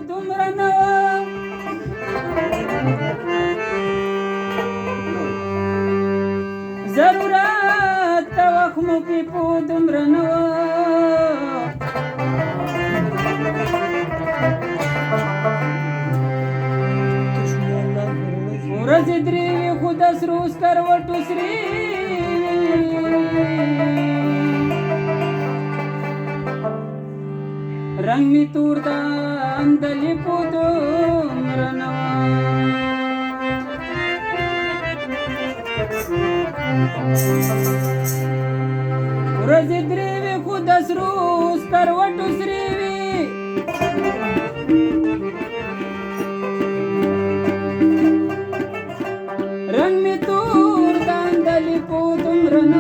तुमरन जरूरत वखमों की पुदुमरन रजिद्री खुदस रूस करवटुसरी रंग मी तूरता अंदली पुदुमरन रजिद्री खुदस रूस करवटुसरी रंग में तूर दांदली पुदुमरन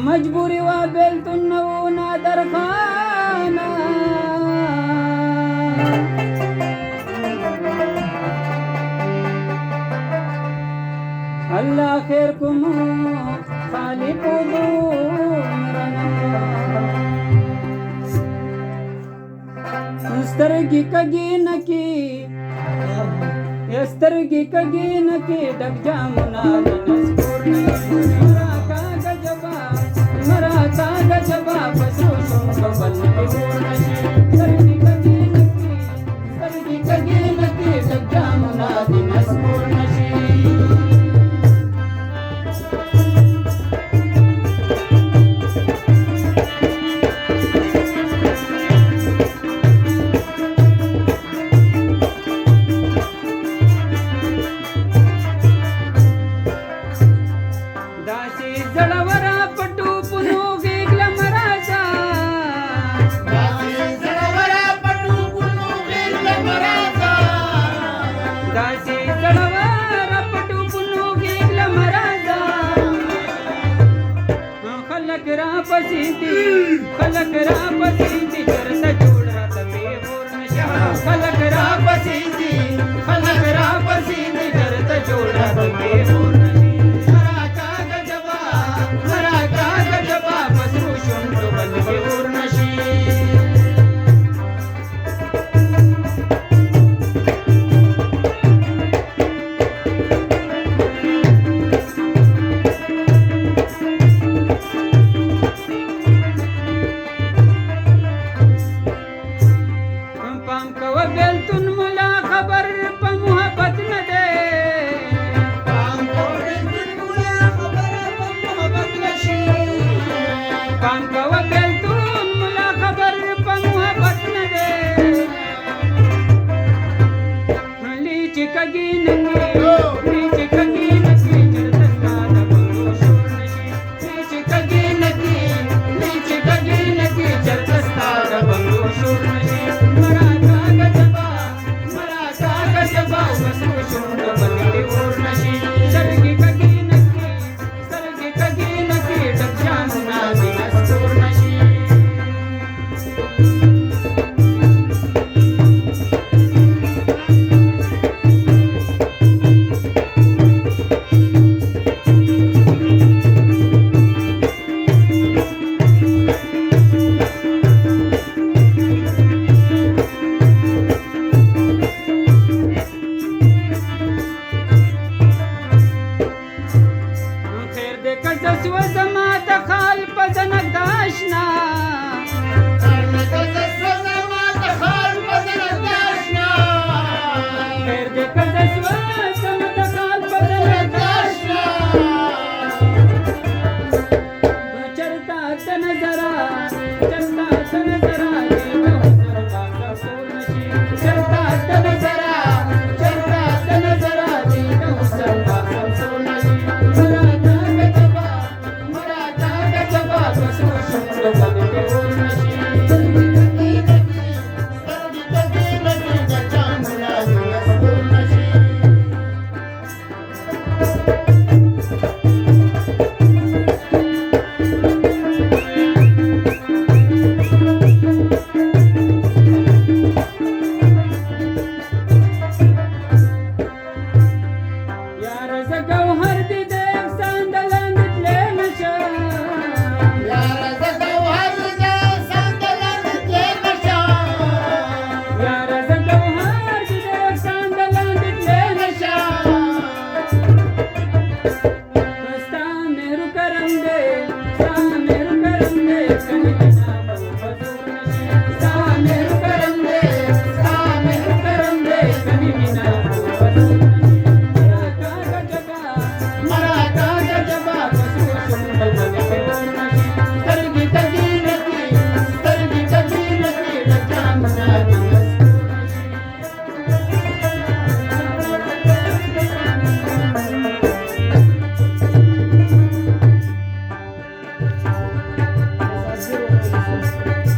मजबूरी वा बेल तुन्नवो नादर खाना अल्लाह खैर कुम खाली पुदुमरन स्तरगी कगी नकी स्तरगी कगी नकी डग जामुना मरा का गजबा पसोशों को बल के पूर्णशी स्तरगी कगी नकी डग जामुना दिनस पूर्णशी खलक रापसीती करता जोड रात बेपूर्ण शहा खलक रापसीती करता जोड रात बेपूर्ण मरा का गजबा पसरू शुंठ बल बेपूर्ण